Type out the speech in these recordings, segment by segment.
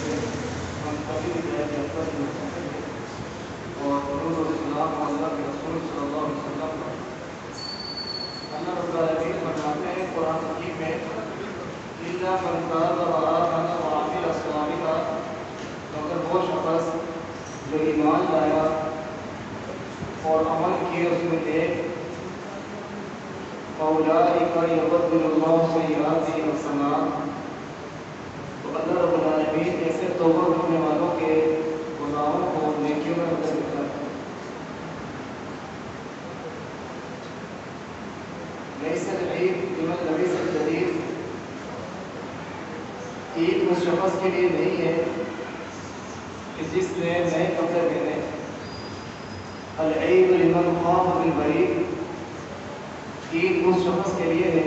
سے ہم کبھی بھی غیر جنت نہیں ہو سکیں گے. اور درود و سلام اللہ کے رسول صلی اللہ علیہ وسلم پر. اللہ رب العالمین فرماتے ہیں قرآن حکیم میں اِلَّا مَنْ تَابَ وَآمَنَ وَعَمِلَ صَالِحًا، مگر وہ شخص جو ایمان لایا اور عمل کیے اس میں نیک، فَأُولَٰئِكَ يُبَدِّلُ اللَّهُ سَيِّئَاتِهِمْ حَسَنَاتٍ، تو اللہ رب العالمین ایسے توبہ کرنے والوں کے گناہوں کو نیکیوں میں بدل دیتا ہے. لَيْسَ الْعِيدُ لِمَن لَبِسَ الْجَدِيدُ، عید اس شخص کے لیے نہیں ہے کہ جس نے نئے کپڑے پہنے. العید لمن خاف بالبعید، عید اس شخص کے لیے ہے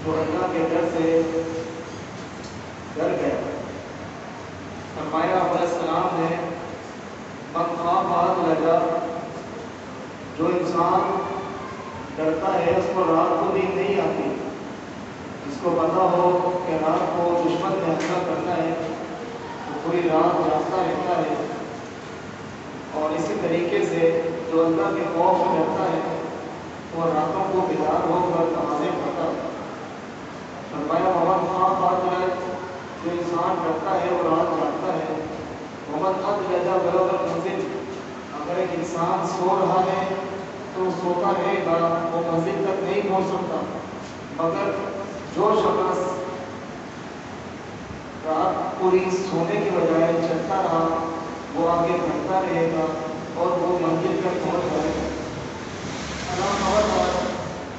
جو اللہ کے ڈر سے ڈر گیا. فرمایا علیہ السلام نے من خاف ادلج، جو انسان ڈرتا ہے اس کو رات کو نیند نہیں آتی. جس کو پتا ہو کہ رات کو دشمن نے حملہ کرنا ہے تو پوری رات جاگتا رہتا ہے. اور اسی طریقے سے جو اللہ کے خوف سے ڈرتا ہے وہ راتوں کو بیدار ہو کر نمازیں پڑھتا ہے. فرمایا ومن خاف ادلج، جو انسان ڈرتا ہے وہ رات جاگتا ہے. ومن ادلج بلغ المنزل، اگر ایک انسان سو رہا ہے تو سوتا رہے گا، وہ منزل تک نہیں پہنچ سکتا. مگر جو شخص رات پوری سونے کے بجائے چلتا رہا وہ آگے بڑھتا رہے گا اور وہ منزل تک پہنچ جائے گا.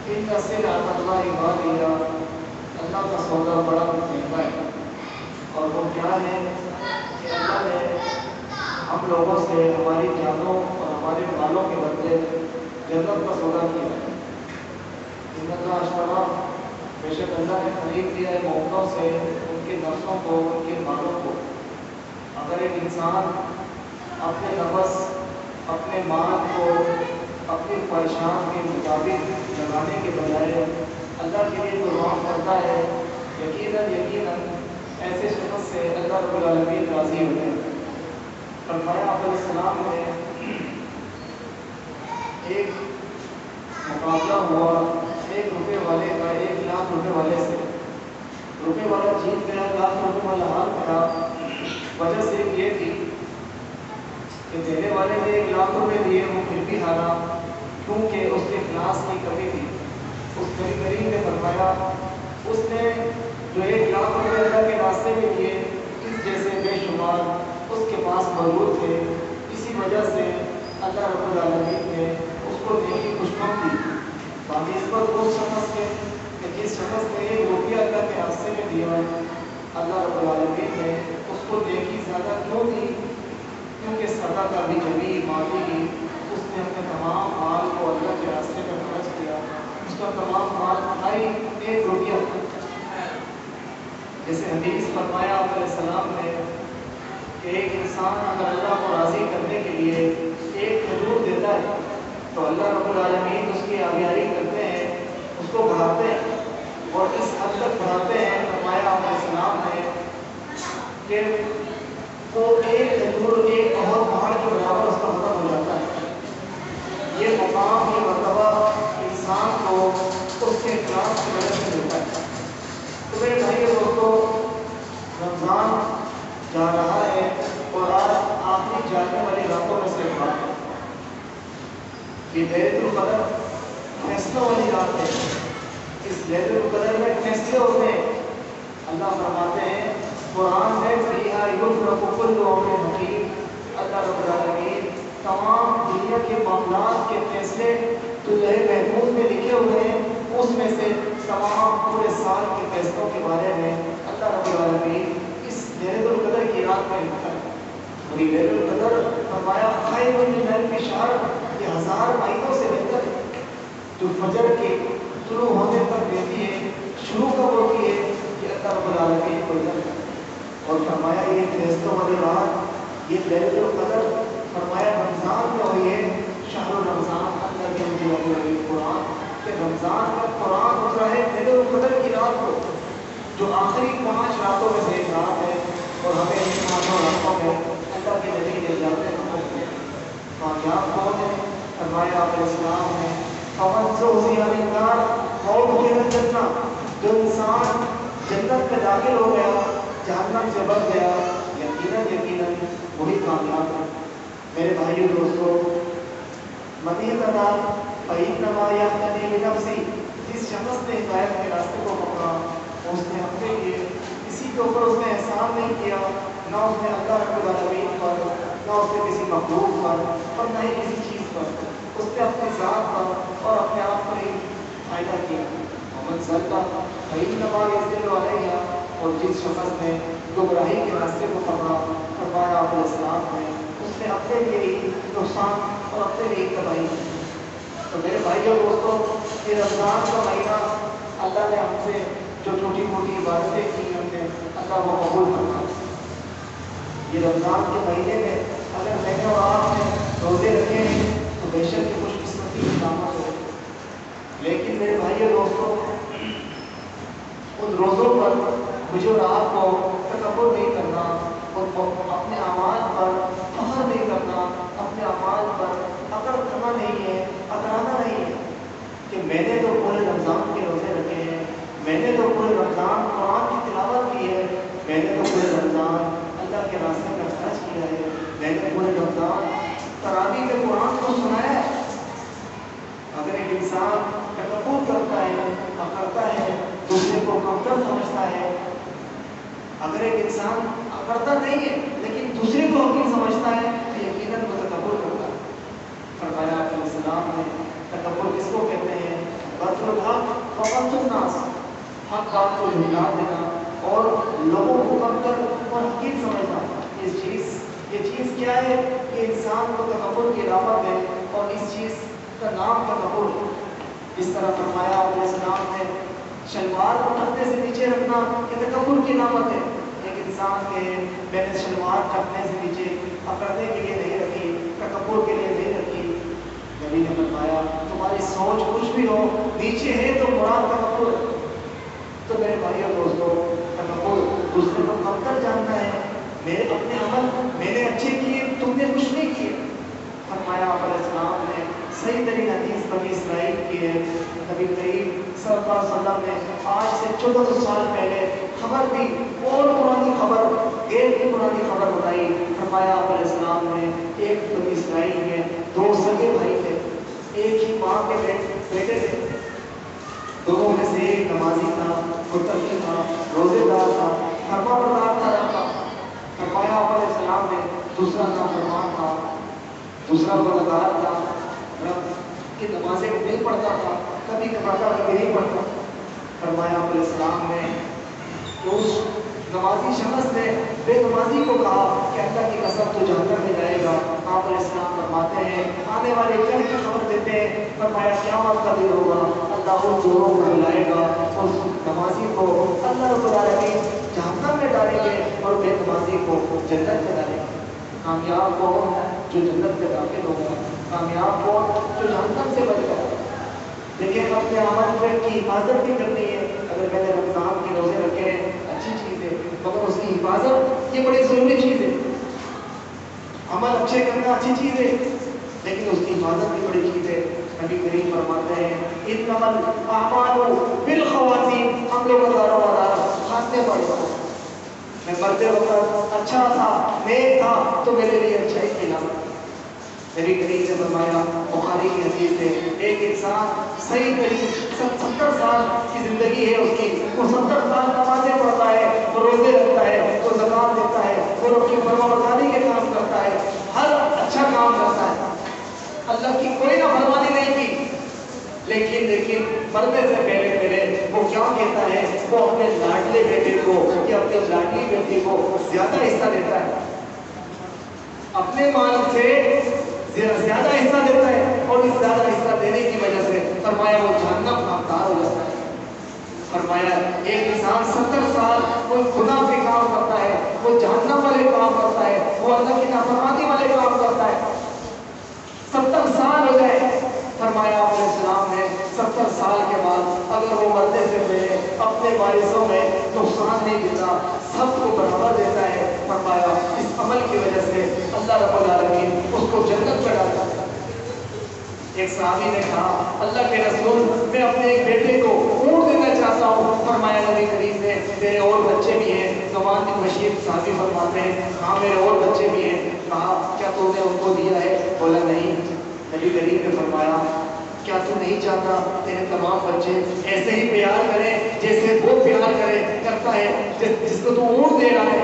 ان السلعۃ اللہ غالیہ، اللہ کا سودا بڑا مہنگا ہے. اور وہ کیا ہے کہ اللہ نے ہم لوگوں سے ہماری جانوں اور ہمارے مالوں کے بدلے جنت کا سودا کیا ہے. ان اللہ اشتری، بے شک اللہ نے خرید لیا ہے مومنوں سے ان کے نفسوں کو، ان کے مالوں کو. اگر ایک انسان اپنے نفس، اپنے مال کو اپنی خواہشات کے مطابق لگانے کے بجائے اللہ کے لیے قربان کرتا ہے، یقیناً ایسے شخص سے اللہ رب العالمین راضی ہوتے ہیں. فرمایا علیہ السلام نے ایک مقابلہ ہوا 1 روپے والے کا 1 لاکھ روپے والے سے. روپے والا جیت گیا، لاکھ روپے والا ہار گیا. وجہ صرف یہ تھی کہ دینے والے نے 1 لاکھ روپے دیے، وہ پھر بھی ہارا کیونکہ اس کے اخلاص کی کمی تھی. اس غریب نے فرمایا اس نے جو 1 لاکھ روپے اللہ کے راستے میں دیے اس جیسے بے شمار اس کے پاس موجود تھے. اسی وجہ سے اللہ رب العالمین نے اس کو نیکی خوشخبری دی بنسبت اس شخص کے کہ جس شخص نے 1 روپیہ اللہ کے راستے میں دیا. اللہ رب العالمین نے اس کو نیکی زیادہ کیوں دی؟ کیونکہ صدقہ بھی جمی مالی ہی، اس نے اپنے تمام مال کو اللہ کے راستے میں خرچ کیا. اس کا تمام مال بھائی 1 روپیہ. جیسے حدیث فرمایا علیہ السلام نے کہ ایک انسان اگر اللہ کو راضی کرنے کے لیے 1 کھجور دیتا ہے تو اللہ رب العالمین اس کی آبیاری کرتے ہیں، اس کو بڑھاتے ہیں اور اس حد تک بڑھاتے ہیں. فرمایا علیہ السلام نے کہ وہ 1 کھجور 1 بہت پہاڑ کے برابر اس کا ختم ہو جاتا ہے. یہ مقام، یہ مرتبہ انسان کو اس کے اخلاص کی وجہ سے ملتا ہے. تو میرے بھائی دوستو، رمضان جا رہا ہے اور آج آخری جانے والی راتوں میں سے ایک رات ہے. یہ لیلۃ القدر فیصلوں والی رات ہے. اس لیلۃ القدر میں فیصلے ہوتے ہیں. اللہ فرماتے ہیں قرآن میں فیہا یفرق کل امر حکیم. اللہ رب العالمین تمام دنیا کے معاملات کے فیصلے تو لوح محفوظ میں لکھے ہوئے ہیں. اس میں سے تمام پورے سال کے فیصلوں کے بارے میں اللہ رب العالمین اس لیلۃ القدر کی رات میں لکھتا ہے. وہی لیلۃ القدر فرمایا خیر من الف شہر، یہ 1000 مہینوں سے بہتر ہے. جو فجر کے شروع ہونے پر رہتی ہے، شروع کب ہوتی ہے کہ اللہ رب العالمین کو علم ہے. اور فرمایا یہ فیصلوں والی رات، یہ لیلۃ القدر فرمایا رمضان میں ہوئی ہے. شہر رمضان اللہ کے قرآن کہ رمضان کا قرآن اترا ہے لیلۃ القدر کی رات کو، جو آخری 5 راتوں میں سے ایک رات ہے. اور ہمیں ان مانوں راتوں میں اللہ کے نبی نے جاتے ہیں کامیاب کون ہے؟ فرمایا آپ علیہ السلام نے فمن زحزح عن النار وادخل الجنہ، جو انسان جنت میں داخل ہو گیا، جہنم سے بچ گیا، یقیناً وہی کامیاب ہے۔ میرے بھائیو دوستو، مزید ادا فإنما يهتدي بنفسه، جس شخص نے ہدایت کے راستے کو پکڑا اس نے اپنے لیے کسی کے اوپر اس نے احسان نہیں کیا، نہ اس نے اللہ رب العالمین پر، نہ اس نے کسی مخلوق پر، اور نہ ہی کسی چیز پر، اس نے اپنے ذات پر اور اپنے آپ پر ہی فائدہ کیا۔ محمد صلی اللہ فإنما يضل علیہ، اور جس شخص نے گمراہی کے راستے کو پکڑا، فرمایا آپ علیہ السلام نے، اس نے اپنے لیے ہی نقصان اور اپنے لیے تباہی کی۔ تو میرے بھائیوں دوستوں، یہ رمضان کا مہینہ اللہ نے ہم سے جو چھوٹی موٹی عبادتیں کی ہم نے، اللہ وہ قبول کرنا۔ یہ رمضان کے مہینے میں اگر میں نے اور آپ نے روزے رکھے ہیں تو بے شک یہ خوش قسمتی کی نعمت ہے، لیکن میرے بھائیوں دوستوں، ان روزوں پر مجھے اور آپ کو تکبر نہیں کرنا، اپنے اعمال پر فخر نہیں کرنا، اپنے اعمال پر اکڑ کرنا نہیں ہے، اکڑانا نہیں ہے کہ میں نے تو پورے رمضان کے روزے رکھے ہیں، میں نے تو پورے رمضان قرآن کی تلاوت کی ہے، میں نے تو پورے رمضان اللہ کے راستے میں خرچ کیا ہے، میں نے پورے رمضان تراویح میں قرآن کو سنایا ہے۔ اگر ایک انسان تکبر کرتا ہے، اکڑتا ہے، دوسرے کو کمتر سمجھتا ہے، اگر ایک انسان اکڑتا نہیں ہے لیکن دوسرے کو حقیر سمجھتا ہے تو یقیناً وہ تکبر کرتا ہے۔ فرمایا آپ علیہ السلام نے تکبر کس کو کہتے ہیں؟ بطر الحق وغمط الناس، حق بات کو جھٹلا دینا اور لوگوں کو کمتر اور حقیر سمجھنا۔ یہ چیز کیا ہے؟ کہ انسان کو تکبر کی علامت ہے اور اس چیز کا نام تکبر ہے۔ اس طرح فرمایا آپ علیہ السلام نے شلوار کو ٹخنے سے نیچے رکھنا یہ تکبر کی علامت ہے۔ ایک انسان کے میں نے شلوار ٹخنے سے نیچے اکڑنے کے لیے نہیں رکھی، تکبر کے لیے نہیں رکھی۔ نبی نے فرمایا تمہاری سوچ کچھ بھی ہو، نیچے ہے تو مراد تکبر۔ تو میرے بھائی اور دوستوں، تکبر دوسرے کو کمتر جاننا ہے۔ میرے اپنے عمل میں نے اچھے کیے، تم نے کچھ نہیں کیے۔ فرمایا آپ علیہ السلام نے صحیح ترین حدیث بنی اسرائیل کی ہے، نبی کریم صلی اللہ علیہ وسلم نے آج سے 1400 سال پہلے خبر دی، اور پرانی خبر، ایک بھی پرانی خبر بتائی۔ فرمایا آپ علیہ السلام نے ایک بنی اسرائیل میں 2 سگے بھائی تھے، ایک ہی ماں کے بیٹے تھے، دونوں میں سے ایک نمازی تھا، متقی تھا، روزے دار تھا، فرما بردار تھا۔ فرمایا آپ علیہ السلام نے دوسرا نافرمان تھا، دوسرا گنہگار تھا، رب کی نمازیں نہیں پڑھتا تھا، کبھی کبھار کبھی نہیں پڑھتا۔ فرمایا آپ علیہ السلام نے اس نمازی شخص نے بے نمازی کو کہا کہ اللہ کی قسم تو جہنم میں جائے گا۔ آپ علیہ السلام فرماتے ہیں آنے والے کل کی خبر دیتے ہیں، فرمایا قیامت کا دن ہوگا، اللہ ان دونوں کو بلائے گا، اس نمازی کو اللہ رب العالمین جہنم میں ڈالیں گے اور بے نمازی کو جنت میں ڈالیں گے۔ کامیاب کون ہے؟ جو جنت میں داخل ہوگا۔ کامیاب کون؟ جو جہنم سے بچ گیا۔ لیکن اپنے عمل کی حفاظت بھی کرنی ہے۔ اگر میں نے رمضان کے روزے رکھے ہیں اچھی چیز ہے، مگر اس کی حفاظت یہ بڑی ضروری چیز ہے۔ عمل اچھے کرنا اچھی چیز ہے لیکن اس کی حفاظت بھی بڑی چیز ہے۔ نبی کریم فرماتے ہیں انما الاعمال بالخواتیم، ہم لوگ دارو مدار خاتمے پر ہو۔ میں مرتے وقت اچھا تھا، نیک تھا تو میرے لیے اچھائی کی علامت۔ نبی کریم نے فرمایا، بخاری کی حدیث ہے، ایک انسان صحیح ترین 70 سال کی زندگی ہے اس کی، وہ 70 سال نمازیں پڑھتا ہے، وہ روزے رکھتا ہے، وہ زکات دیتا ہے، وہ رب کی فرمانبرداری کے کام کرتا ہے، ہر اچھا کام کرتا ہے، اللہ کی کوئی نافرمانی نہیں کی، لیکن مرنے سے پہلے وہ کیا کہتا ہے؟ وہ اپنے لاڈلے بیٹے کو یا اپنے لاڈلی بیٹی کو زیادہ حصہ دیتا ہے، اپنے مال سے زیادہ حصہ دیتا ہے، اور اس زیادہ حصہ دینے کی وجہ سے فرمایا وہ جہنم کا حقدار ہو جاتا ہے۔ فرمایا ایک انسان 70 سال کوئی گناہ کے کام کرتا ہے، وہ جہنم والے کام کرتا ہے، وہ اللہ کی نافرمانی والے کام کرتا ہے، 70 سال ہو گئے۔ فرمایا آپ علیہ السلام نے 70 سال کے بعد اگر وہ مرنے سے پہلے اپنے وارثوں میں نقصان نہیں دیتا، سب کو برابر دیتا ہے، فرمایا اس عمل کی وجہ سے اللہ رب العالمین اس کو جنت میں ڈالتا ہے۔ ایک صحابی نے کہا اللہ کے رسول میں اپنے ایک بیٹے کو اونٹ دینا چاہتا ہوں، فرمایا نبی کریم نے میرے اور بچے بھی ہیں۔ نعمان بن بشیر صحابی فرماتے ہیں ہاں میرے اور بچے بھی ہیں۔ کہا کیا تو نے ان کو دیا ہے؟ بولا نہیں۔ نبی کریم نے فرمایا کیا تو نہیں چاہتا تیرے تمام بچے ایسے ہی پیار کریں جیسے وہ پیار کرتا ہے جس کو تو اونٹ دے رہا ہے،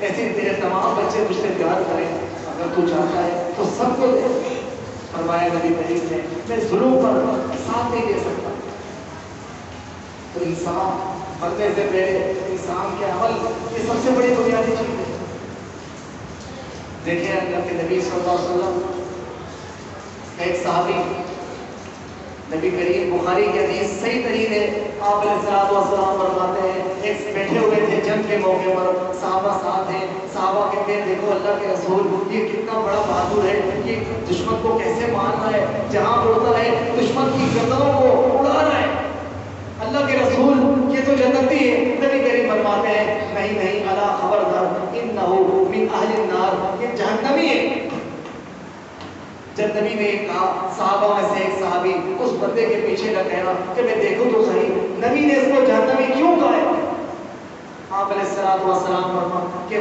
ایسے تیرے تمام بچے مجھ سے پیار کریں، اگر تو چاہتا ہے تو سب کو دے۔ فرمایا نبی کریم نے میں ظلم پر ساتھ نہیں دے سکتا۔ تو انسان مرنے سے پہلے انسان کے عمل یہ سب سے بڑی بنیادی چیز ہے۔ دیکھیں اللہ کے نبی صلی اللہ علیہ وسلم ایک صحابی نبی کریم بخاری کی حدیث صحیح ترین ہے، آپ علیہ السلام فرماتے ہیں ایک بیٹھے ہوئے تھے جنگ کے موقع پر، صحابہ ساتھ ہیں، صحابہ کہتے ہیں دیکھو اللہ کے رسول یہ کتنا بڑا بہادر ہے، یہ دشمن کو کیسے مار رہا ہے، جہاں اڑتا ہے دشمن کی گردنوں کو اڑا رہا ہے۔ اللہ کے رسول یہ تو جنتی ہے۔ نبی کریم فرماتے ہیں نہیں نہیں الا خبردار انہ من اہل النار، یہ جہنمی ہے۔ جب نبی نے کہا صحابہ میں سے ایک صحابی اس بندے کے پیچھے لگ گیا کہ میں دیکھوں تو صحیح نبی نے اس کو جہنمی کیوں کہا ہے؟ آپ علیہ السلام فرماتے کہ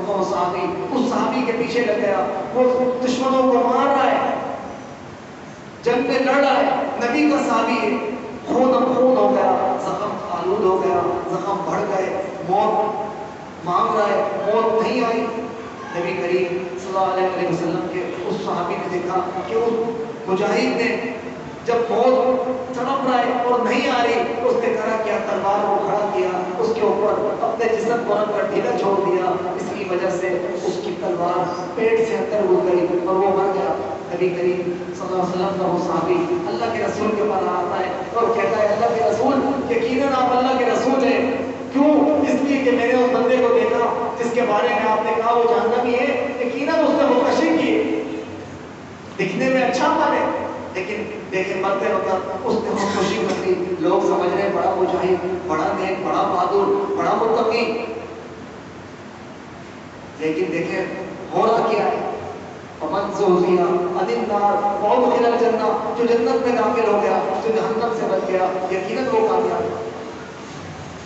وہ صحابی اس صحابی کے پیچھے لگ گیا، وہ دشمنوں کو مار رہا ہے، جنگ میں لڑ رہا ہے، نبی کا صحابی ہے، خون ہو گیا، زخم آلود ہو گیا، زخم بڑھ گئے، موت مانگ رہا ہے، موت نہیں آئی۔ نبی کریم صلی اللہ علیہ وسلم کے اس صحابی نے دیکھا کہ اس مجاہد نے جب موت تڑپ رہا ہے اور نہیں آ رہی، اس نے کیا تلوار کو کھڑا کیا، اس کے اوپر اپنے جسم کو رکھ کر ڈھیلا چھوڑ دیا، اس کی وجہ سے اس کی تلوار پیٹ سے اندر گھس گئی اور وہ مر گیا۔ نبی کریم صلی اللہ علیہ وسلم کا وہ صحابی اللہ کے رسول کے پاس آتا ہے اور کہتا ہے اللہ کے رسول یقیناً آپ اللہ کے رسول ہیں۔ کیوں؟ اس لیے کہ میں نے اس بندے کو دیکھا جس کے بارے میں آپ نے کہا وہ جہنمی ہے، یقیناً اس نے خودکشی کی، دکھنے میں اچھا مانے لیکن دیکھیں مرتے وقت اس نے خودکشی کر دی۔ لوگ سمجھ رہے بڑا مجاہد، بڑا نیک، بڑا بہادر، بڑا متقی، لیکن دیکھیں ہو رہا کیا ہے؟ ومن زحزح عن النار وادخل الجنہ، جو جنت میں داخل ہو گیا، جو جہنم سے بچ گیا، یقیناً وہ کامیاب ہے۔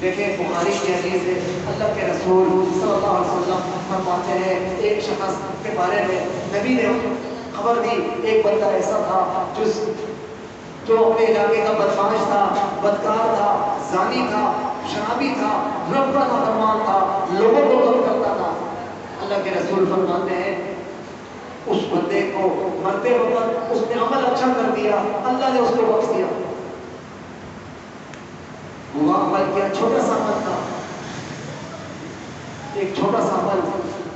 دیکھیں بخاری کی حدیث ہے، اللہ کے رسول صلی اللہ علیہ وسلم فرماتے ہیں ایک شخص کے بارے میں نبی نے خبر دی، ایک بندہ ایسا تھا جو اپنے علاقے کا بدمعاش تھا، بدکار تھا، زانی تھا، شرابی تھا، رب کا نافرمان تھا، لوگوں کو ظلم کرتا تھا۔ اللہ کے رسول فرماتے ہیں اس بندے کو مرتے وقت اس نے عمل اچھا کر دیا، اللہ نے اس کو بخش دیا۔ وہ عمل کیا؟ چھوٹا سا عمل تھا، ایک چھوٹا سا عمل،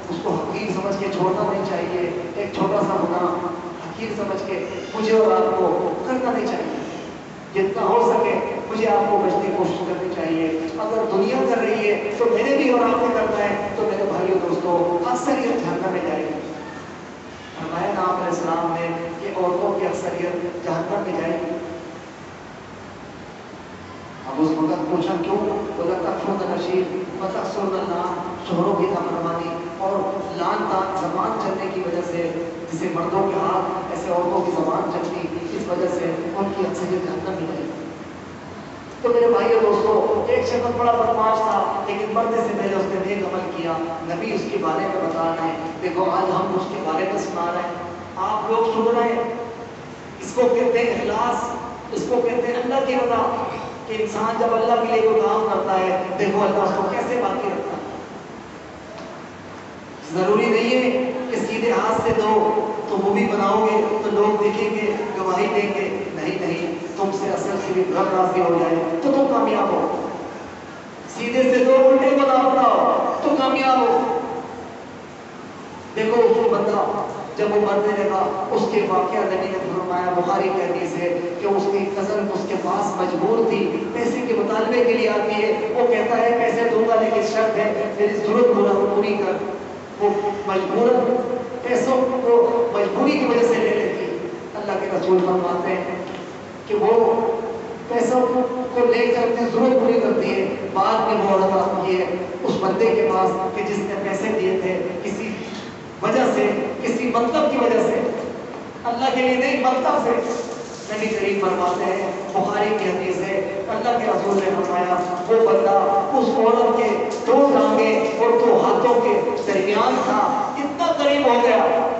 اس کو حقیر سمجھ کے چھوڑنا نہیں چاہیے۔ ایک چھوٹا سا گناہ حقیر سمجھ کے مجھے اور آپ کو کرنا نہیں چاہیے، جتنا ہو سکے مجھے آپ کو بچنے کی کوشش کرنی چاہیے۔ اگر دنیا کر رہی ہے تو میرے بھی اور آپ نے کرنا ہے، تو میرے بھائیوں دوستوں اکثریت جہنم میں جائے گی۔ فرمایا نا آپ علیہ السلام نے کہ عورتوں کی اکثریت جہنم میں جائے گی۔ اب اس وقت پوچھا کیوں؟ بولا تکفرن العشیر وتکثرن اللعان، شوہروں کی نافرمانی اور لعن طعن زبان چلنے کی وجہ سے، جسے مردوں کے ہاتھ ایسے عورتوں کی زبان چلتی، اس وجہ سے ان کی اکثریت جہنم میں جائے۔ تو میرے بھائیو دوستو ایک شخص بڑا بدمعاش تھا لیکن مرنے سے پہلے اس نے نیک عمل کیا، نبی اس کے بارے میں بتا رہے ہیں۔ دیکھو آج ہم اس کے بارے میں سنا رہے ہیں، آپ لوگ سن رہے ہیں، اس کو کہتے ہیں اخلاص، اس کو کہتے ہیں اللہ کی رضا، کہ انسان جب اللہ کے لیے کوئی کام کرتا ہے دیکھو اللہ اس کو کیسے باقی رکھتا ہے۔ ضروری نہیں ہے کہ سیدھے ہاتھ سے دو تو وہ بھی بناؤ گے تو لوگ دیکھیں گے، گواہی دیں گے، نہیں نہیں، تم سے اصل سے بھی رب راضی ہو جائے تو تم کامیاب ہو۔ سیدھے سے دو الٹے کو نہ بتاؤ تو کامیاب ہو۔ دیکھو وہ بندہ جب وہ مرنے لگا اس کے واقعہ نبی نے فرمایا، بخاری کی حدیث ہے کہ اس کی کزن اس کے پاس مجبور تھی، پیسے کے مطالبے کے لیے آتی ہے، وہ کہتا ہے پیسے دوں گا لیکن شرط ہے میری ضرورت پوری کر۔ وہ مجبوراً پیسوں کو مجبوری کی وجہ سے لے لیتی ہے۔ اللہ کے رسول فرماتے ہیں کہ وہ پیسوں کو لے کر اپنی ضرورت پوری کرتی ہے. بعد میں وہ عورت آتی ہے اس بندے کے پاس کہ جس نے پیسے دیے تھے کسی وجہ سے, کسی مطلب کی وجہ سے, اللہ کے لیے نہیں مطلب سے. نبی کریم فرماتے ہیں, بخاری کی حدیث ہے, اللہ کے رسول نے فرمایا وہ بندہ اس عورت کے 2 ٹانگیں اور 2 ہاتھوں کے درمیان تھا, اتنا قریب ہو گیا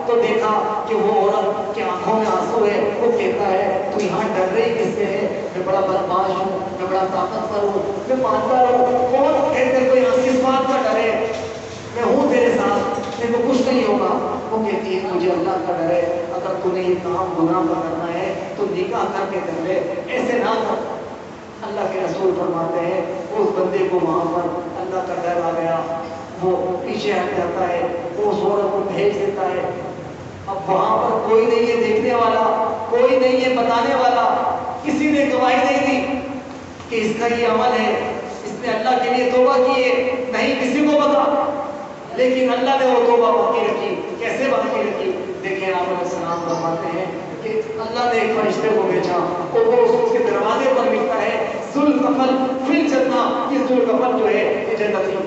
تو دیکھا کہ وہ عورت کی آنکھوں میں آنسو ہے. وہ کہتا ہے تو یہاں ڈر رہی کس سے ہے؟ میں بڑا بدماش ہوں, میں بڑا طاقتور ہوں, میں مانتا ہوں. کون کہتے کوئی کس بات کا ڈر ہے؟ میں ہوں تیرے ساتھ, میرے کو کچھ نہیں ہوگا. وہ کہتی ہے مجھے اللہ کا ڈر ہے, اگر تو نے یہ کام گناہ کا کرنا ہے تو نکاح کر کے کر لے, ایسے نہ کر. اللہ کے رسول فرماتے ہیں اس بندے کو وہاں پر اللہ کا ڈر آ گیا, وہ پیچھے ہٹ جاتا ہے, وہ اس عورت کو بھیج دیتا ہے. اب وہاں پر کوئی نہیں ہے دیکھنے والا, کوئی نہیں ہے بتانے والا, کسی نے گواہی نہیں دی کہ اس کا یہ عمل ہے, اس نے اللہ کے لیے توبہ کی ہے, نہیں کسی کو پتا. لیکن اللہ نے وہ توبہ باقی رکھی. کیسے باقی رکھی؟ دیکھیں آپ علیہ السلام فرماتے ہیں کہ اللہ نے ایک فرشتے کو بھیجا اور وہ اس کے دروازے پر لکھتا ہے ذوالکفل فی الجنہ. یہ ذوالکفل جو ہے یہ جنت ہے.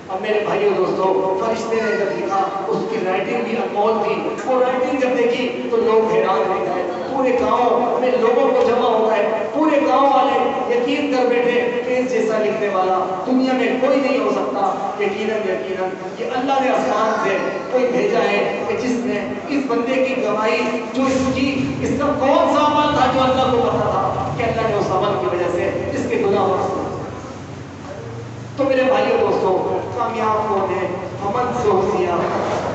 اب میرے بھائیو دوستو, فرشتے نے جب لکھا اس کی رائٹنگ بھی انمول تھی. وہ رائٹنگ جب دیکھی تو لوگ حیران رہ گئے. پورے گاؤں میں لوگوں کو جمع ہو گئے, پورے گاؤں والے یقین کر بیٹھے کہ اس جیسا لکھنے والا دنیا میں کوئی نہیں ہو سکتا. یقیناً یہ اللہ نے آسمان سے کوئی بھیجا ہے کہ جس نے اس بندے کی گواہی جو اس کا کون سا عمل تھا جو اللہ کو پتا تھا کہ اللہ نے اس عمل کی وجہ سے اس کے گناہ ہو. تو میرے بھائیو دوستو, کامیاب ہونے فمن زحزح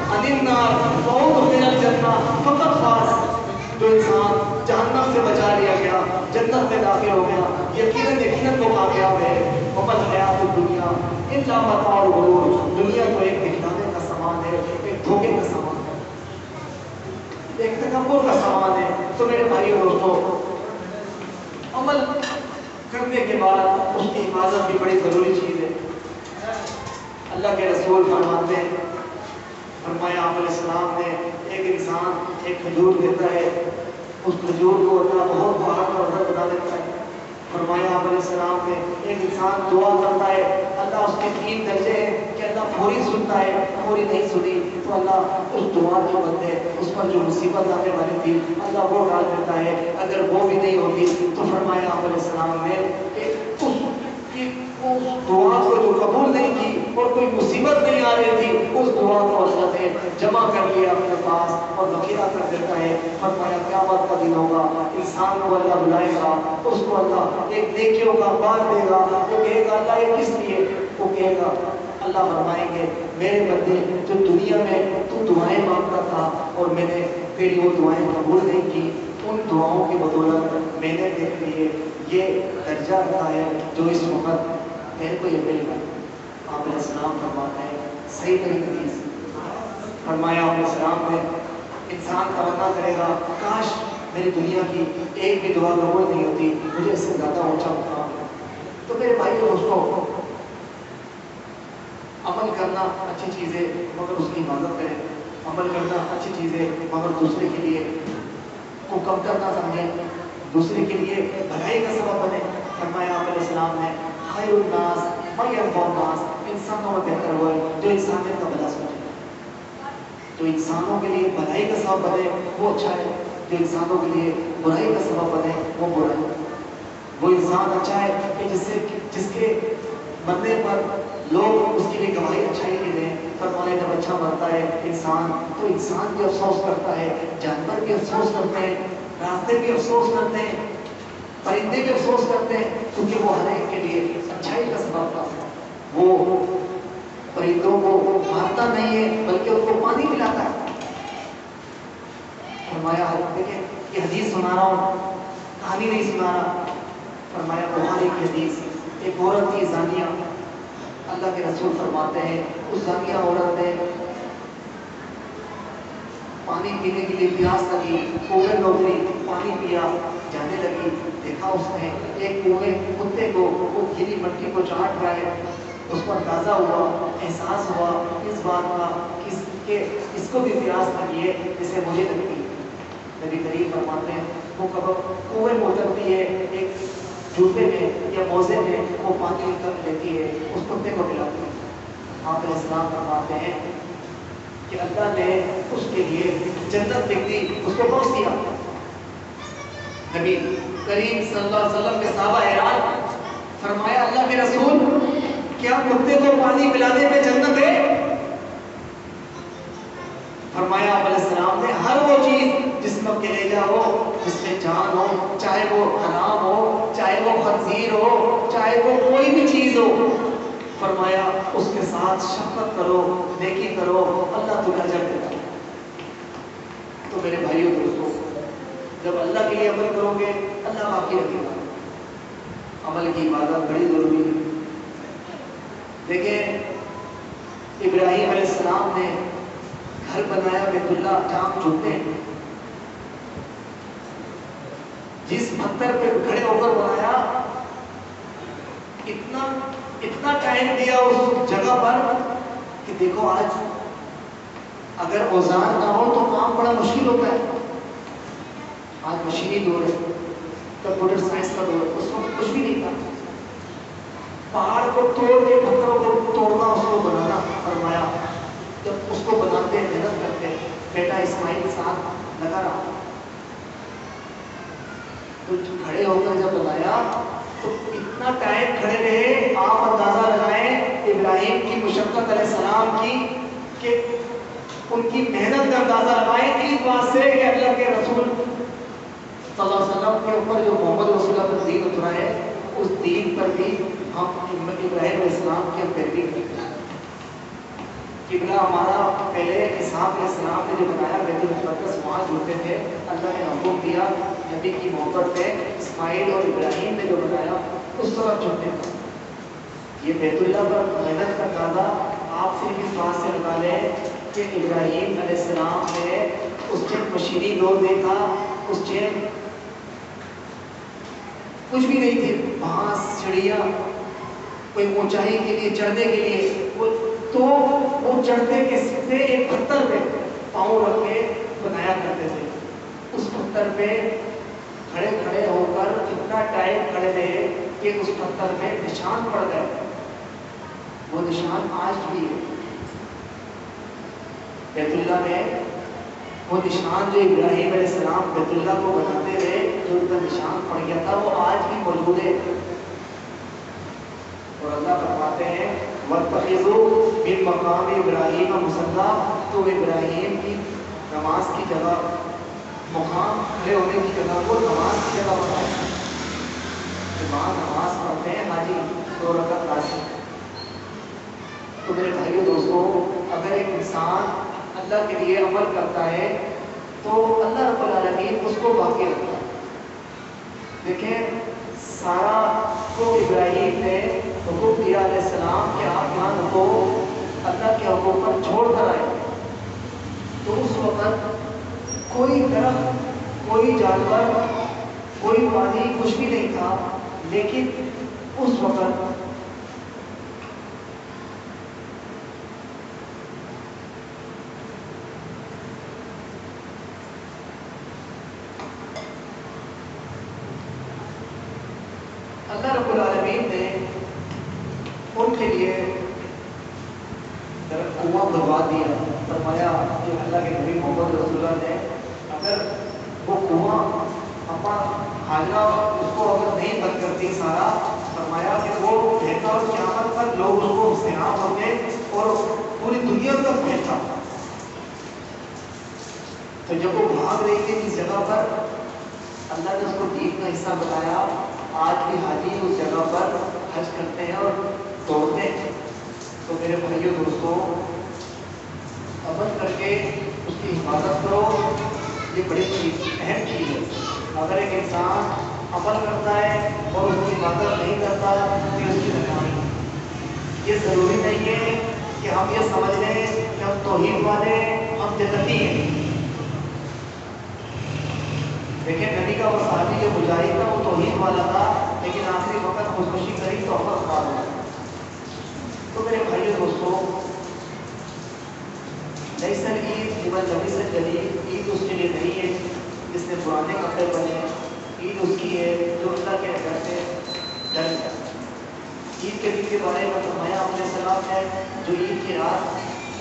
عن النار وادخل الجنہ فقد فاز. جو انسان جہنم سے بچا لیا گیا, جنت میں داخل ہو گیا, یقیناً وہ کامیاب ہے. وما الحیات الدنیا الا متاع الغرور. دنیا تو ایک دکھلانے کا سامان ہے, ایک دھوکے کا سامان ہے, ایک تکبر کا سامان ہے. تو میرے بھائیو دوستو, عمل کرنے کے بعد اس کی حفاظت بھی بڑی ضروری چیز ہے. اللہ کے رسول فرماتے ہیں, فرمایا آپ علیہ السلام نے ایک انسان ایک کھجور دیتا ہے, اس کھجور کو اللہ بہت پہاڑ کا وزن بنا دیتا ہے. فرمایا آپ علیہ السلام نے ایک انسان دعا کرتا ہے, اللہ اس کے 3 درجے ہیں کہ اللہ فوری سنتا ہے, فوری نہیں سنی تو اللہ اس دعا جو بندے اس پر جو مصیبت آنے والی تھی اللہ وہ ڈال دیتا ہے. اگر وہ بھی نہیں ہوتی تو فرمایا آپ علیہ السلام نے کہ اس دعا کو جو قبول نہیں کی اور کوئی مصیبت نہیں آ رہی تھی, اس دعا کو اللہ نے جمع کر لیا اپنے پاس اور ذخیرہ کر دیتا ہے. فرمایا قیامت کا دن ہوگا, انسان کو اللہ بلائے گا, اس کو اللہ ایک نیکیوں کا بار دے گا. وہ کہے گا اللہ یہ کس لیے؟ وہ کہے گا اللہ فرمائیں گے میرے بندے جو دنیا میں تو دعائیں مانگتا تھا اور میں نے تیری وہ دعائیں قبول نہیں کی, ان دعاؤں کی بدولت میں نے دیکھ لیے یہ درجہ رکھا ہے جو اس وقت میرے کو یہ مل گیا. آپ علیہ السلام فرماتے ہیں صحیح طریقے سے فرمایا آپ علیہ السلام نے انسان تمنا کرے گا کاش میری دنیا کی ایک بھی دعا قبول نہیں ہوتی, مجھے اس سے زیادہ اونچا مقام. تو میرے بھائی دوستوں, عمل کرنا اچھی چیز ہے مگر اس کی حفاظت کریں. عمل کرنا اچھی چیز ہے مگر دوسرے کے لیے کو کم کرنا سمجھیں, دوسرے کے لیے بھلائی کا سبب بنے. فرمایا آپ علیہ السلام نے خیر الناس من ينفع الناس. انسانوں میں بہتر وہ ہے جو انسانیت کا بھلا سوچے, جو انسانوں کے لیے بھلائی کا سبب بنے وہ اچھا ہے, جو انسانوں کے لیے برائی کا سبب بنے وہ برا ہے. وہ انسان اچھا ہے کہ جس کے مرنے پر لوگ اس کے لیے گواہی اچھائی کے دیں. فرمایا جب اچھا مرتا ہے انسان تو انسان بھی افسوس کرتا ہے, جانور بھی افسوس کرتے ہیں, راستے بھی افسوس کرتے ہیں, پرندے بھی افسوس کرتے ہیں, کیونکہ وہ ہر ایک کے لیے اچھائی کا سبب تھا. وہ پرندوں کو مارتا نہیں ہے بلکہ ان کو پانی پلاتا ہے. فرمایا دیکھیں یہ حدیث سنا رہا ہوں, کہانی نہیں سنا رہا. فرمایا بخاری کی حدیث, ایک عورت تھی زانیہ. اللہ کے رسول فرماتے ہیں اس زانیہ عورت نے پانی پینے کے لیے پیاس لگی, کنویں میں اتری, پانی پیا, جانے لگی. دیکھا اس نے ایک کنویں کتے کو وہ گیلی مٹی کو چاٹ رہا ہے. اس کو اندازہ ہوا, احساس ہوا اس بات کا کہ اس کو بھی پیاس لگی ہے جسے مجھے لگتی. نبی کریم فرماتے ہیں وہ کب کنویں میں اترتی ہے, ایک جوتے میں یا موزے میں وہ پانی لیتی ہے، اس کتے کو پلاتی ہے۔ آپ علیہ السلام فرماتے ہیں کہ اللہ نے اس کے لیے جنت لکھ دی، اس کو بخش دیا۔ نبی کریم صلی اللہ علیہ وسلم کے صحابہ حیران، فرمایا اللہ کے رسول کیا کتے کو پانی پلانے میں جنت ہے؟ فرمایا آپ علیہ السلام نے ہر وہ چیز جس میں کلیجہ ہو، جس میں جان ہو، چاہے وہ حرام ہو، چاہے وہ خنزیر ہو، چاہے وہ کوئی بھی چیز ہو، فرمایا اس کے ساتھ شفقت کرو، نیکی کرو، اللہ تمہیں اجر دے گا۔ تو میرے بھائیوں دوستوں، جب اللہ کے لیے عمل کرو گے اللہ باقی رکھے گا۔ عمل کی عبادت بڑی ضروری ہے۔ دیکھیں ابراہیم علیہ السلام نے گھر بنایا بیت اللہ جام چنتے ہیں، جس پتھر پہ کھڑے ہو کر بنایا، اتنا ٹائم دیا اس جگہ پر کہ دیکھو آج اگر اوزار نہ ہو تو کام بڑا مشکل ہوتا ہے۔ آج مشینی دور ہے، کمپیوٹر سائنس کا دور ہے، اس وقت کچھ بھی نہیں تھا۔ پہاڑ کو توڑ کے پتھروں کو توڑنا، اس کو بنانا، فرمایا جب اس کو بناتے محنت کرتے بیٹا اسماعیل ساتھ لگا رہا، تو کھڑے ہو کر جب بنایا تو اتنا ٹائم کھڑے رہے، آپ اندازہ لگائیں ابراہیم کی مشقت علیہ السلام کی، کہ ان کی محنت کا اندازہ لگائیں اس بات سے کہ اللہ کے رسول صلی اللہ علیہ وسلم کے اوپر جو محمد رسول اللہ پر دین اترا ہے، اس دین پر بھی ہم ابراہیم علیہ السلام کی ہم پیروی کرتے ہیں۔ قبلہ ہمارا پہلے اسحاق علیہ السلام نے جو بنایا بیت المقدس، وہاں جھوٹے تھے، اللہ نے حکم دیا نبی کی محبت پہ اسماعیل اور ابراہیم نے جو بنایا اس طرح جھوٹے تھے۔ یہ بیت اللہ پر محنت کا اندازہ آپ صرف اس بات سے نکالیں کہ ابراہیم علیہ السلام نے اس ٹائم مشینی دور دیکھا، اس ٹائم کچھ بھی نہیں تھے، گھاس چڑیا، کوئی اونچائی کے لیے چڑھنے کے لیے تو وہ چڑھتے کے سیدھے ایک پتھر پہ پاؤں رکھ کے بنایا کرتے تھے۔ اس پتھر پہ کھڑے کھڑے ہو کر اتنا ٹائم کھڑے رہے کہ اس پتھر پہ نشان پڑ گئے۔ وہ نشان آج بھی ہے بیت اللہ میں، وہ نشان جو ابراہیم علیہ السلام بیت اللہ کو بناتے رہے، جو ان کا نشان پڑ گیا تھا، وہ آج بھی موجود ہے۔ اور اللہ فرماتے ہیں وَاتَّخِذُوا مِن مَّقَامِ إِبْرَاهِيمَ مُصَلًّى، تو ابراہیم کی نماز کی جگہ، مقام کھڑے ہونے کی جگہ کو نماز کی جگہ بنایا۔ امام نماز پڑھتے ہیں، حاجی 2 رکعت لازم۔ تو میرے بھائیو دوستو، اگر ایک انسان اللہ کے لیے عمل کرتا ہے تو اللہ رب العالمین اس کو باقی رکھتا ہے۔ دیکھیں سارا کو ابراہیم نے حکم دیا علیہ السلام کہ آپ یہاں رکو، اللہ کے حکم پر چھوڑ کر آئے، تو اس وقت کوئی درخت، کوئی جانور، کوئی پانی، کچھ بھی نہیں تھا، لیکن اس وقت اللہ رب العالمین نے ان کے لیے کنواں بنوا دیا۔ فرمایا جو اللہ کے نبی محمد رسول اللہ نے اگر وہ کنواں اپنا حاجہ اس کو اگر نہیں بند کرتی سارا، فرمایا کہ وہ بہتا اور قیامت پر لوگ اس کو سیاح ہوتے اور پوری دنیا تک بہتا۔ تو جب وہ بھاگ رہی تھی اس جگہ پر، اللہ نے اس کو دین کا حصہ بتایا۔ آج بھی حاجی اس جگہ پر حج کرتے ہیں اور توڑتے ہیں۔ تو میرے بھائیوں دوستوں، عمل کر کے اس کی حفاظت کرو، یہ بڑی چیز، اہم چیز ہے۔ اگر ایک انسان عمل کرتا ہے اور اس کی حفاظت نہیں کرتا تو اس کی ناکامی۔ یہ ضروری نہیں ہے کہ ہم یہ سمجھ لیں کہ ہم توحید والے، ہم جنتی ہیں۔ دیکھیں نبی کا وہ صحابی جو مجاہد تھا وہ توحید والا تھا، لیکن آخری وقت خودکشی کری تو عمر خراب ہوا۔ تو میرے بھائیو دوستوں، لیس العید لمن لبس الجدید، عید اس کے لیے نہیں ہے جس نے پرانے کپڑے پہنے، عید اس کی ہے جو اللہ کے گھر سے عید کے دن کے بارے میں فرمایا علیہ السلام نے جو عید کی رات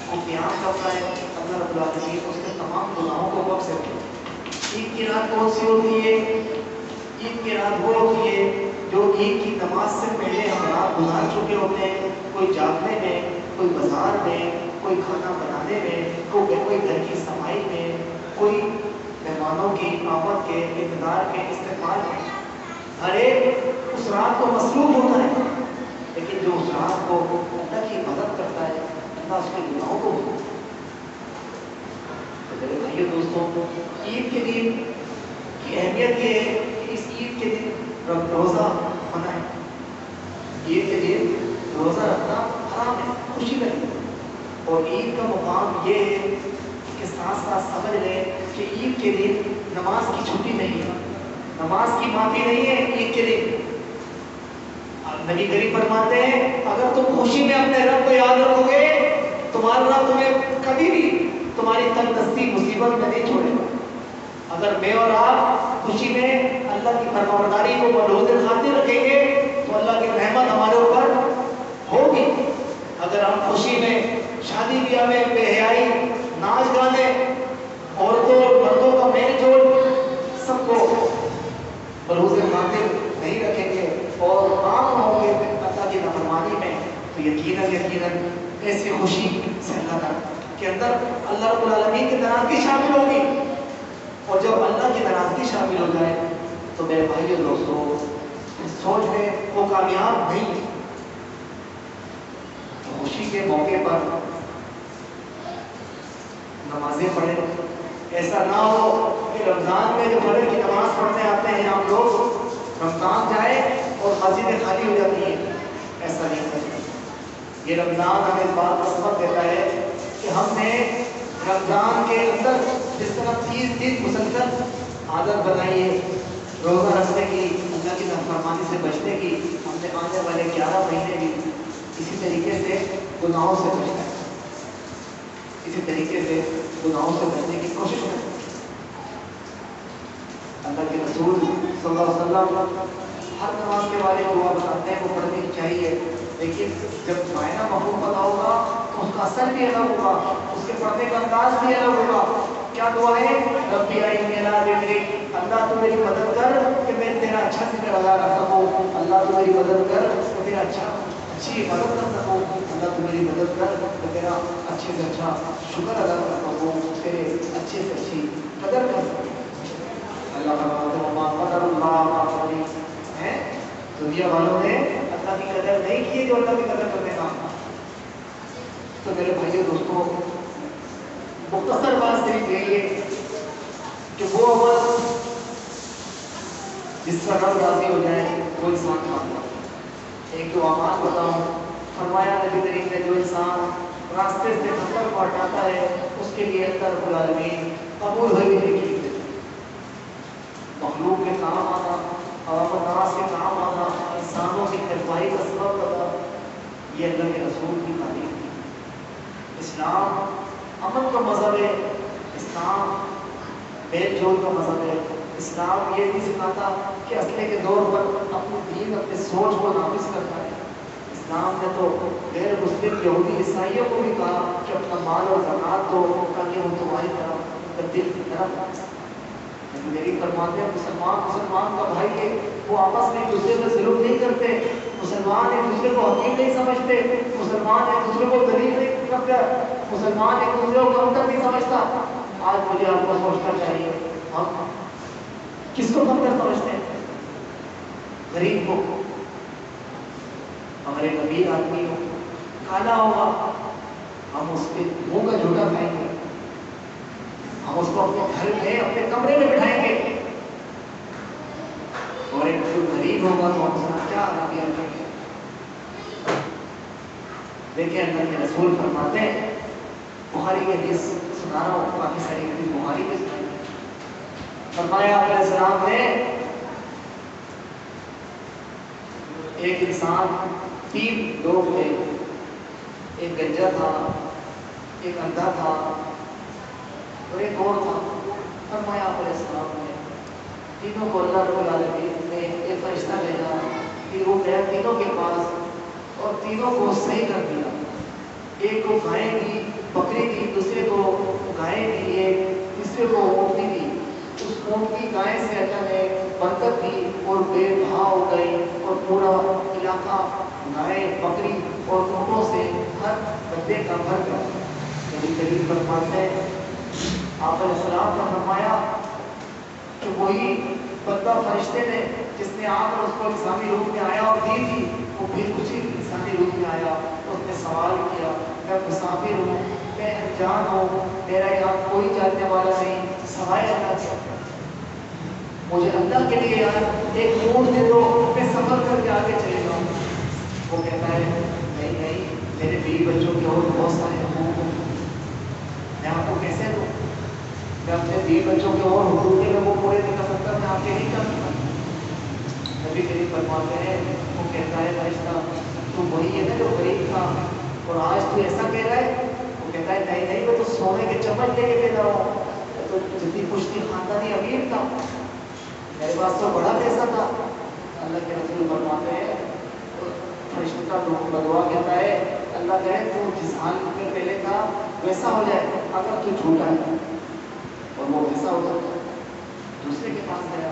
کو قیام کرتا ہے اللہ رب العالمین اس کے تمام گناہوں کو بخش دیتے ہیں۔ عید کی رات کون سی ہوتی ہے؟ عید کی رات وہ ہوتی ہے جو عید کی نماز سے پہلے ہم رات گزار چکے ہوتے ہیں، کوئی جاگنے میں، کوئی بازار میں، کوئی کھانا بنانے میں، کوئی گھر کی صفائی میں، کوئی مہمانوں کی آمد کے انتظار کے استقبال میں، ہر ایک اس رات کو مصروف ہوتا ہے، لیکن جو اس رات کو اللہ کی مدد کرتا ہے اللہ اس کے گناہوں کو بخشتا ہے۔ تو میرے بھائیو دوستوں، عید کے دن کی اہمیت یہ ہے کہ اس عید کے دن روزہ منع ہے، عید کے دن روزہ رکھنا حرام ہے، خوشی نہیں۔ اور عید کا مقام یہ ہے کہ ساتھ ساتھ سمجھ لیں کہ عید کے دن نماز کی چھٹی نہیں ہے، نماز کی معافی نہیں ہے عید کے دن۔ نبی کریم فرماتے ہیں اگر تم خوشی میں اپنے رب کو یاد رکھو گے تمہارا رب تمہیں کبھی بھی تمہاری تنگ دستی مصیبت میں نہیں چھوڑے گا۔ اگر میں اور آپ خوشی میں اللہ کی فرمانبرداری کو ملحوظ خاطر رکھیں گے تو اللہ کی رحمت ہمارے اوپر ہوگی۔ اگر ہم خوشی میں شادی بیاہ میں بے حیائی، ناچ گانے، عورتوں اور مردوں کا میل جول سب کو ملحوظ خاطر نہیں رکھیں گے اور عام ہوں گے اللہ کی نافرمانی میں تو یقیناً ایسی خوشی سے اللہ تعالیٰ کے اندر اللہ رب العالمین کی ناراضگی شامل ہوگی، اور جب اللہ کی ناراضگی شامل ہو جائے تو میرے بھائیو دوستوں سوچ میں وہ کامیاب نہیں ہے۔ خوشی کے موقع پر نمازیں پڑھیں، ایسا نہ ہو کہ رمضان میں جو فجر کی نماز پڑھنے آتے ہیں ہم لوگ رمضان جائے اور مسجدیں خالی ہو جاتی ہیں، ایسا نہیں کرنا۔ یہ رمضان ہمیں اس بات کا سبق دیتا ہے کہ ہم نے رمضان کے اندر جس طرح 30 دن مسلسل عادت بنائی ہے روزہ رکھنے کی، اللہ کی نافرمانی سے بچنے کی، ہم نے آنے والے 11 مہینے بھی اسی طریقے سے گناہوں سے بچنا ہے، اسی طریقے سے گناہوں سے بچنے کی کوشش کریں۔ اللہ کے رسول صلی اللہ علیہ وسلم ہر نماز کے بارے میں دعا بتاتے ہیں وہ پڑھنی چاہیے، لیکن جب معنی مفہوم پتا ہوگا تو اس کا اثر بھی الگ ہوگا، اس کے پڑھنے کا انداز بھی الگ ہوگا۔ کیا دعا ہے؟ ربی اعینی علی ذکرک، اللہ تو میری مدد کر کہ میں تیرا اچھا ذکر ادا کر سکوں، اللہ تو میری مدد کر کہ تیرا اچھی عبادت کر سکوں، اللہ تو میری مدد کر کہ تیرا اچھے سے اچھا شکر ادا کر سکوں، تیرے اچھے سے اچھی قدر کر سکوں۔ اللہ قدر اللہ ہے، دنیا والوں نے اللہ کی قدر نہیں کی جو اللہ کی قدر کرنے کا۔ تو میرے بھائیو دوستوں مختصر بات صرف یہی ہے کہ وہ عمل جس پر رب راضی ہو جائے وہ انسان کامیاب ہے۔ ایک دو اعمال بتاؤں، فرمایا نبی کریم نے جو انسان راستے سے پتھر کو ہٹاتا ہے اس کے لیے اللہ رب العالمین قبول ہوئی نیکی دیتے ہیں۔ مخلوق کے کام آنا، عوام الناس کے کام آنا، انسانوں کی خیرخواہی کا سبب بنا، یہ اللہ کے رسول کی تعلیم ہے۔ اسلام امن کا مذہب ہے، اسلام میل جول کا مذہب ہے، اسلام یہ نہیں سکھاتا کہ اسلحے کے دور پر اپنی دین اپنی سوچ کو نافذ کرتا ہے۔ اسلام نے تو غیر مسلم یہودی عیسائیوں کو بھی کہا کہ اپنا مال اور زکوٰۃ دو تاکہ وہ تمہاری طرف دل کی طرف میری فرماتے ہیں مسلمان کا بھائی ہے، وہ آپس میں ایک دوسرے میں ظلم نہیں کرتے، مسلمان ایک دوسرے کو حقیر نہیں سمجھتے، مسلمان ایک دوسرے کو ذلیل نہیں کرتا، مسلمان ایک دوسرے کو کمتر نہیں سمجھتا۔ آج مجھے آپ کو سوچنا چاہیے ہم کس کو کمتر سمجھتے ہیں؟ غریب کو، ہمارے امیر آدمی ہو، کالا ہوگا ہم اس کے منہ کا جھوٹا کھائیں گے، ہم اس کو اپنے گھر میں اپنے کمرے میں بٹھائیں گے، اور ایک جو غریب ہوگا تو ہم اس کا کیا رویہ رکھیں گے؟ دیکھیں اللہ کے رسول فرماتے ہیں، بخاری کی حدیث سنا رہا ہوں، کافی ساری حدیث بخاری میں سنائی، فرمایا علیہ السلام نے ایک انسان 3 لوگ تھے، ایک گنجا تھا، ایک اندھا تھا اور ایک اور تھا۔ فرمایا علیہ السلام نے تینوں کو اللہ رب العالمین نے ایک فرشتہ بھیجا کہ وہ گیا تینوں کے پاس اور تینوں کو صحیح کر دیا. ایک کو گائے دی، بکری دی، دوسرے کو گائے دی، ایک تیسرے کو اونٹنی دی. اس اونٹ کی گائے سے اللہ نے برکت دی اور بے بہا ہو گئی اور پورا علاقہ گائے، بکری اور اونٹوں سے ہر بندے کا بھر گیا. نبی کریم فرماتے ہیں، آپ علیہ السلام نے فرمایا کہ وہی بندہ فرشتے نے جس نے آ کر اس کو انسانی روپ میں آیا اور دی تھی، وہ پھر اسی انسانی روپ میں آیا. اس نے سوال کیا، میں مسافر ہوں، میں انجان ہوں، میرا یہاں کوئی جاننے والا نہیں سوائے اللہ کے. مجھے اللہ کے لیے یار ایک اونٹ دے دو، میں سفر کر کے آگے چلے جاؤں. وہ کہتا ہے نہیں نہیں، میرے بیوی بچوں کے اور بہت سارے حقوق ہیں، میں آپ کو کیسے دوں؟ میں اپنے بیوی بچوں کے اور حقوق ہیں وہ پورے نہیں کر سکتا، میں آپ کے نہیں کر سکتا. نبی کریم فرماتے ہیں، وہ کہتا ہے فرشتہ تو وہی ہے نا جو غریب تھا اور آج تو ایسا کہہ رہا ہے؟ وہ کہتا ہے نہیں نہیں، میں تو سونے کے چمچ لے کے کہہ رہا ہوں، تو جتنی پشتی خاندانی امیر تھا، میرے پاس تو بڑا پیسہ تھا. اللہ کے رسول فرماتے ہیں، فرشتہ کا بدعا کہتا ہے اللہ کہے تو جس حال میں پہلے تھا ویسا ہو جائے اگر تو جھوٹا ہے. اور وہ ویسا ہو جاتا ہے. دوسرے کے پاس گیا،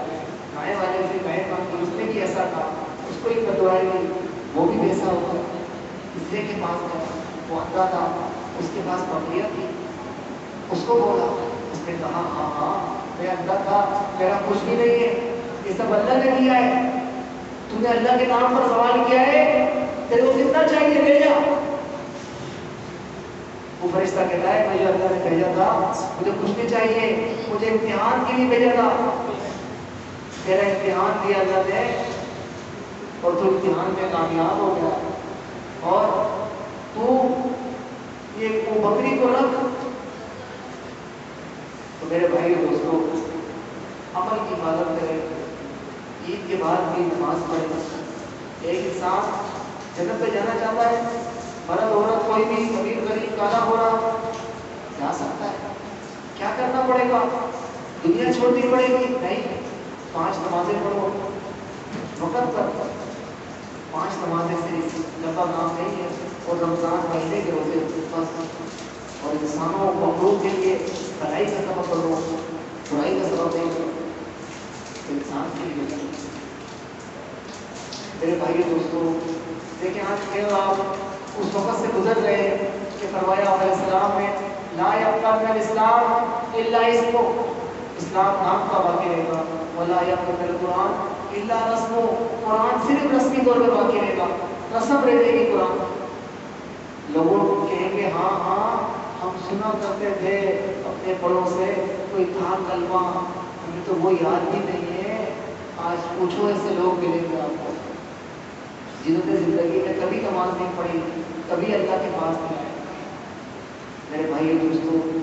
گائے والے سے گائے مانگی، اس نے بھی ایسا تھا، اس کو ایک بدعا دی، وہ بھی ویسا ہو گیا. تیسرے کے پاس گیا، وہ اندھا تھا، اس کے پاس بکریاں تھی، اس کو بولا، اس نے کہا ہاں ہاں میں اندھا تھا، میرا کچھ بھی نہیں ہے، یہ سب اللہ نے دیا ہے، تم نے اللہ کے نام پر سوال کیا ہے، تیرے کو کتنا چاہیے لے جا. وہ فرشتہ کہتا ہے مجھے اللہ نے بھیجا تھا، مجھے کچھ نہیں چاہیے، مجھے امتحان کے لیے بھیجا تھا، میرا امتحان دیا اللہ نے اور تو امتحان میں کامیاب ہو گیا. اور تو یہ وہ بکری کو رکھ. تو میرے بھائی دوستوں، عمل کی حفاظت کریں، عید کے بعد بھی نماز پڑھیں. ایک انسان جنت پہ جانا چاہتا ہے، مرد عورت کوئی بھی امیر غریب کالا ہو رہا جا سکتا ہے. کیا کرنا پڑے گا؟ دنیا چھوڑنی پڑے گی؟ نہیں، 5 نمازیں پڑھو وقت پر. 5 نمازیں صرف لمبا کام نہیں ہے. اور رمضان مہینے کے روزے بس. اور انسانوں مخلوق کے لیے بھلائی کا سبب کرو، برائی کا سبب نہیں کرو. انسان کے لیے میرے بھائی دوستوں، دیکھیں آج پھر آپ اس وقت سے گزر رہے ہیں کہ فرمایا علیہ السلام نے لا یبقی من الاسلام الا اسمہ، اسلام نام کا باقی رہے گا. ولا یبقی من القرآن الا رسمہ، قرآن صرف رسمی طور پہ باقی رہے گا، رسم رہ جائے گی قرآن. لوگوں کہیں گے ہاں ہاں ہم سنا کرتے تھے اپنے بڑوں سے کوئی تھا کلمہ، ہمیں تو وہ یاد بھی نہیں ہے. آج پوچھو ایسے لوگ ملیں گے آپ کو جنہوں نے زندگی میں کبھی نماز نہیں پڑھی، کبھی اللہ کے پاس نہیں آئے. میرے بھائی دوستوں،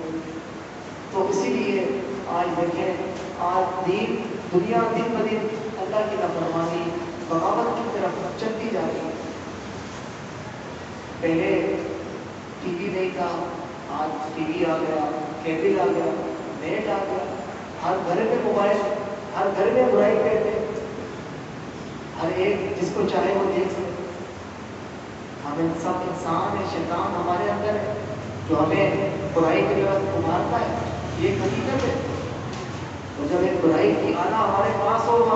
تو اسی لیے آج دیکھیں، آج دین دنیا دن بدن اللہ کی نافرمانی بغاوت کی طرف چلتی جا رہی ہے. پہلے ٹی وی نہیں تھا، آج ٹی وی آ گیا، کیبل آ گیا، نیٹ آ گیا، ہر گھر میں موبائل، ہر گھر میں برائی کرتے، ہر ایک جس کو چاہے وہ دیکھ سکتے. ہمیں سب انسان ہے، شیطان ہمارے اندر ہے جو ہمیں برائی کی طرف ابھارتا ہے، یہ حقیقت ہے. تو جب ایک برائی کی آلہ ہمارے پاس ہوگا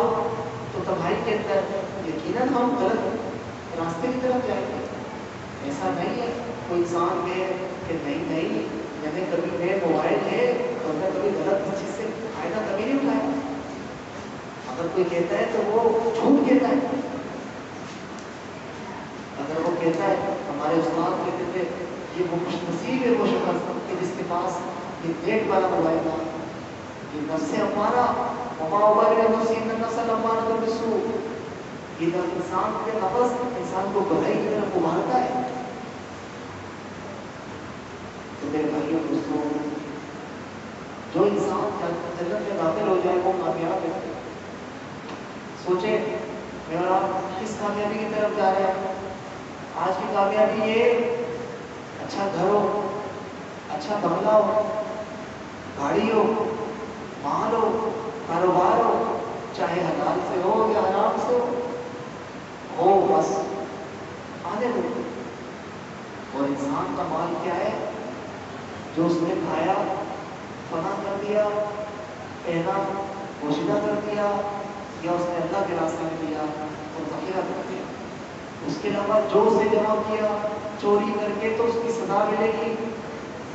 تو تباہی کے اندر یقیناً ہم غلط راستے کی طرف جائیں گے. ایسا نہیں ہے کوئی انسان میں کہ نہیں نہیں میں کبھی میں موبائل ہے اور میں کبھی غلط چیز سے فائدہ کبھی نہیں اٹھایا. اگر کوئی کہتا ہے تو وہ جھوٹ کہتا ہے. اگر وہ کہتا ہے، ہمارے استاد کہتے تھے یہ وہ خوش نصیب ہے وہ شخص کہ جس کے پاس یہ نیٹ والا موبائل تھا. یہ نفس ہمارا وما ابرئ نفسی ان النفس لامارۃ بالسوء، یہ انسان کے نفس انسان کو برائی کی طرف ابھارتا ہے. تو میرے بھائیوں دوستوں، جو انسان جنت میں داخل ہو جائے وہ کامیاب ہے. سوچیں میں اور آپ کس کامیابی کی طرف جا رہے ہیں؟ آج کی کامیابی یہ اچھا گھر ہو، اچھا بنگلہ ہو، گاڑی ہو، مال ہو، کاروبار ہو، چاہے حلال سے ہو یا حرام سے ہو بس آنے دو. انسان کا مال کیا ہے؟ جو اس نے کھایا، فنا کر دیا، پہنا، پوشیدہ کر دیا، یا اس نے اللہ کے راستے میں دیا اور ذخیرہ کر دیا۔ اس کے علاوہ جو اسے جمع کیا چوری کر کے تو اس کی سزا ملے گی،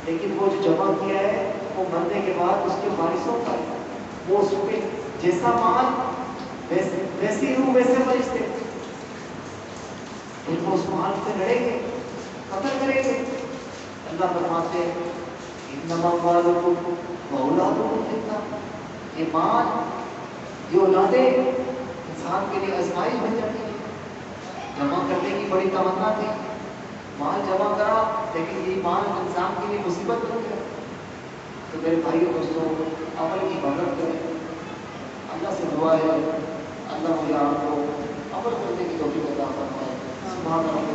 لیکن وہ جو جمع کیا ہے وہ مرنے کے بعد اس کے وارثوں کا ہے۔ وہ اس کے جیسا مال ویسی روح ویسے فرشتے، پھر وہ اس مال سے لڑیں گے، قتل کریں گے۔ اللہ فرماتے ہیں انما اموالکم واولادکم فتنہ، یہ مال، یہ اولادیں انسان کے لیے آزمائش بن جاتی ہے۔ جمع کرنے کی بڑی تمنا تھی، مال جمع کرا، لیکن یہ مال انسان کے لیے مصیبت بن گیا۔ تو میرے بھائیو دوستوں، عمل کی مدد کریں، اللہ سے دعا ہے اللہ مجھے آپ کو عمل کرنے کی توفیق عطا فرمائے۔ سبحان اللہ۔